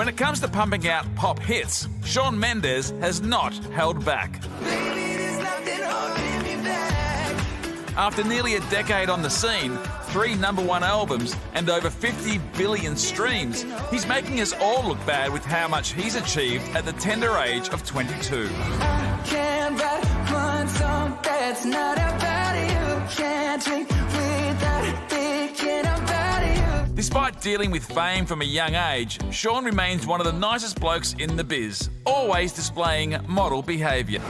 When it comes to pumping out pop hits, Shawn Mendes has not held back. After nearly a decade on the scene, 3 #1 albums and over 50 billion streams, he's making us all look bad with how much he's achieved at the tender age of 22. Despite dealing with fame from a young age, Shawn remains one of the nicest blokes in the biz, always displaying model behaviour.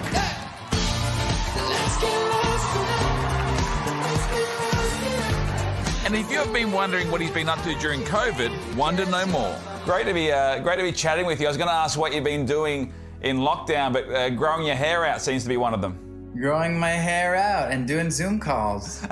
And if you've been wondering what he's been up to during COVID, wonder no more. Great to be chatting with you. I was going to ask what you've been doing in lockdown, but growing your hair out seems to be one of them. Growing my hair out and doing Zoom calls.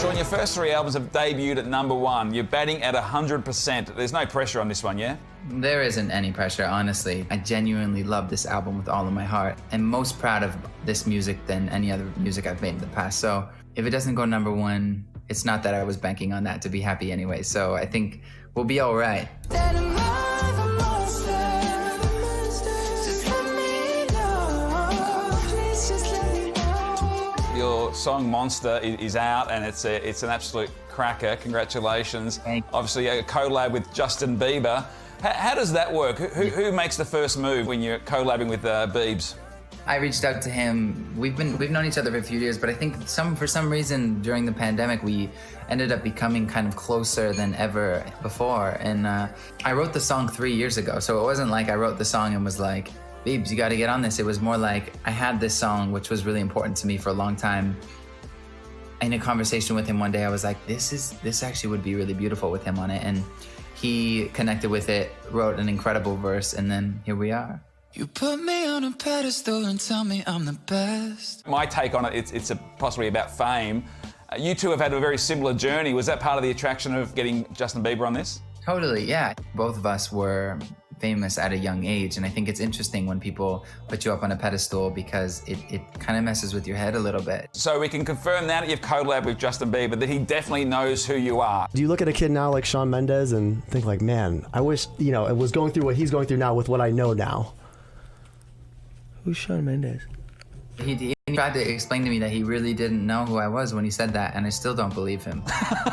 Shawn, your first 3 albums have debuted at #1. You're batting at 100%. There's no pressure on this one, yeah? There isn't any pressure, honestly. I genuinely love this album with all of my heart. I'm most proud of this music than any other music I've made in the past. So if it doesn't go #1, it's not that I was banking on that to be happy anyway. So I think we'll be all right. Your song Monster is out and it's an absolute cracker. Congratulations. Obviously a collab with Justin Bieber. How does that work? Who makes the first move when you're collabing with Biebs? I reached out to him. We've known each other for a few years, but I think for some reason during the pandemic we ended up becoming kind of closer than ever before. And I wrote the song 3 years ago, so it wasn't like I wrote the song and was like, Biebs, you got to get on this. It was more like I had this song, which was really important to me for a long time. In a conversation with him one day, I was like, this actually would be really beautiful with him on it. And he connected with it, wrote an incredible verse, and then here we are. You put me on a pedestal and tell me I'm the best. My take on it, it's possibly about fame. You two have had a very similar journey. Was that part of the attraction of getting Justin Bieber on this? Totally, yeah. Both of us were famous at a young age, and I think it's interesting when people put you up on a pedestal because it kind of messes with your head a little bit. So we can confirm now that you've collabed with Justin Bieber that he definitely knows who you are. Do you look at a kid now like Shawn Mendes and think like, man, I wish, it was going through what he's going through now with what I know now? Who's Shawn Mendes? He tried to explain to me that he really didn't know who I was when he said that, and I still don't believe him.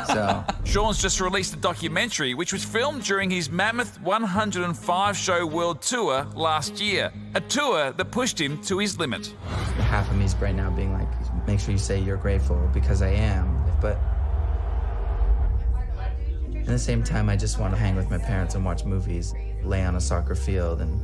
So Shawn's just released a documentary which was filmed during his mammoth 105-show world tour last year, a tour that pushed him to his limit. Half of me's right now being like, make sure you say you're grateful, because I am, but at the same time, I just want to hang with my parents and watch movies, lay on a soccer field and,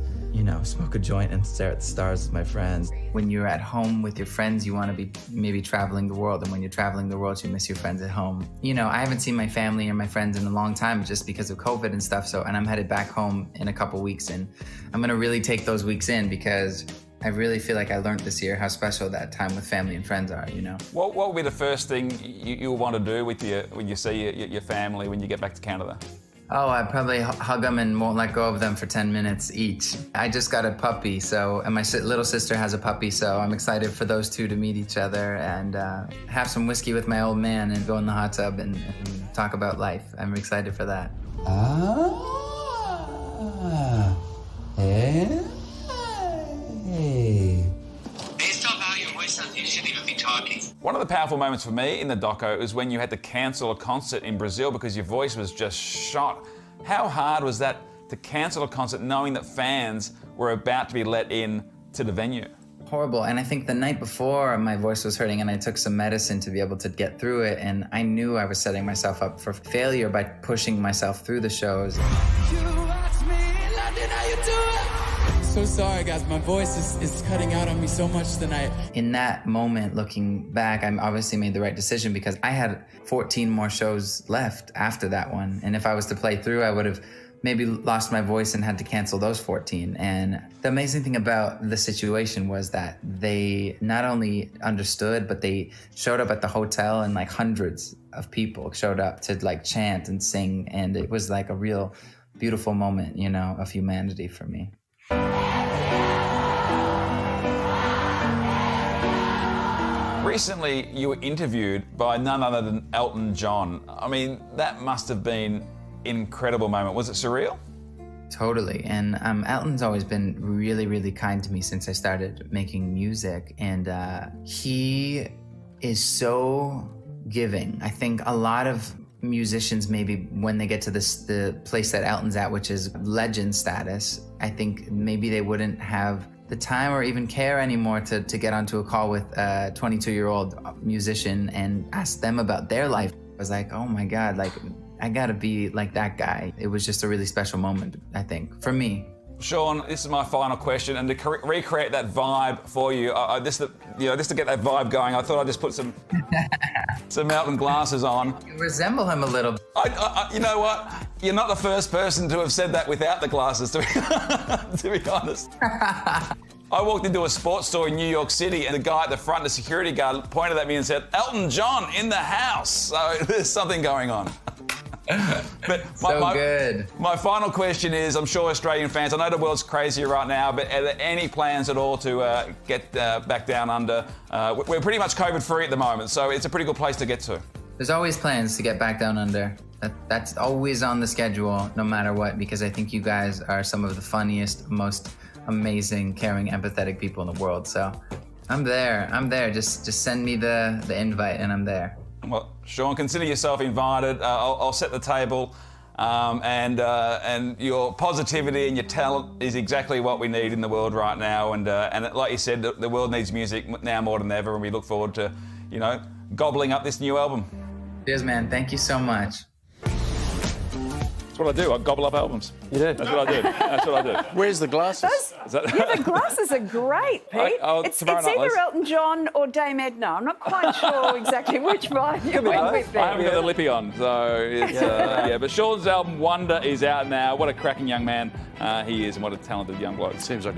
smoke a joint and stare at the stars with my friends. When you're at home with your friends, you want to be maybe traveling the world. And when you're traveling the world, you miss your friends at home. I haven't seen my family and my friends in a long time just because of COVID and stuff. And I'm headed back home in a couple weeks. And I'm going to really take those weeks in because I really feel like I learned this year how special that time with family and friends are, What will be the first thing you'll want to do with when you see your family when you get back to Canada? Oh, I'd probably hug them and won't let go of them for 10 minutes each. I just got a puppy, and my little sister has a puppy, so I'm excited for those two to meet each other and have some whiskey with my old man and go in the hot tub and talk about life. I'm excited for that. Based on how your voice sounds, you shouldn't even be talking. One of the powerful moments for me in the doco is when you had to cancel a concert in Brazil because your voice was just shot. How hard was that to cancel a concert knowing that fans were about to be let in to the venue? Horrible, and I think the night before my voice was hurting and I took some medicine to be able to get through it, and I knew I was setting myself up for failure by pushing myself through the shows. So sorry, guys. My voice is cutting out on me so much tonight. In that moment, looking back, I obviously made the right decision because I had 14 more shows left after that one. And if I was to play through, I would have maybe lost my voice and had to cancel those 14. And the amazing thing about the situation was that they not only understood, but they showed up at the hotel and hundreds of people showed up to chant and sing. And it was a real beautiful moment, of humanity for me. recently you were interviewed by none other than Elton John. I mean, that must have been an incredible moment. Was it surreal? Totally. And Elton's always been really, really kind to me since I started making music. And he is so giving. I think a lot of musicians, maybe when they get to the place that Elton's at, which is legend status, I think maybe they wouldn't have the time or even care anymore to get onto a call with a 22-year-old musician and ask them about their life. I was like, oh my God, like, I gotta be like that guy. It was just a really special moment, I think, for me. Shawn, this is my final question, and to recreate that vibe for you, just to get that vibe going, I thought I'd just put some Elton glasses on. You resemble him a little. You know what? You're not the first person to have said that without the glasses, to be honest. I walked into a sports store in New York City, and the guy at the front, the security guard, pointed at me and said, "Elton John in the house." So there's something going on. But good. My final question is, I'm sure Australian fans, I know the world's crazy right now, but are there any plans at all to get back down under? We're pretty much COVID-free at the moment, so it's a pretty good place to get to. There's always plans to get back down under. That's always on the schedule, no matter what, because I think you guys are some of the funniest, most amazing, caring, empathetic people in the world. So I'm there. Just send me the invite and I'm there. Well, Shawn, consider yourself invited. I'll set the table, and your positivity and your talent is exactly what we need in the world right now. And like you said, the world needs music now more than ever, and we look forward to, gobbling up this new album. Cheers, man. Thank you so much. That's what I do. I gobble up albums. You do? That's what I do. Where's the glasses? Yeah, the glasses are great, Pete. It's either Elton John or Dame Edna. I'm not quite sure exactly which vibe you went with there. I haven't got the lippy on, so it's, yeah. But Shawn's album Wonder is out now. What a cracking young man he is, and what a talented young bloke. Seems like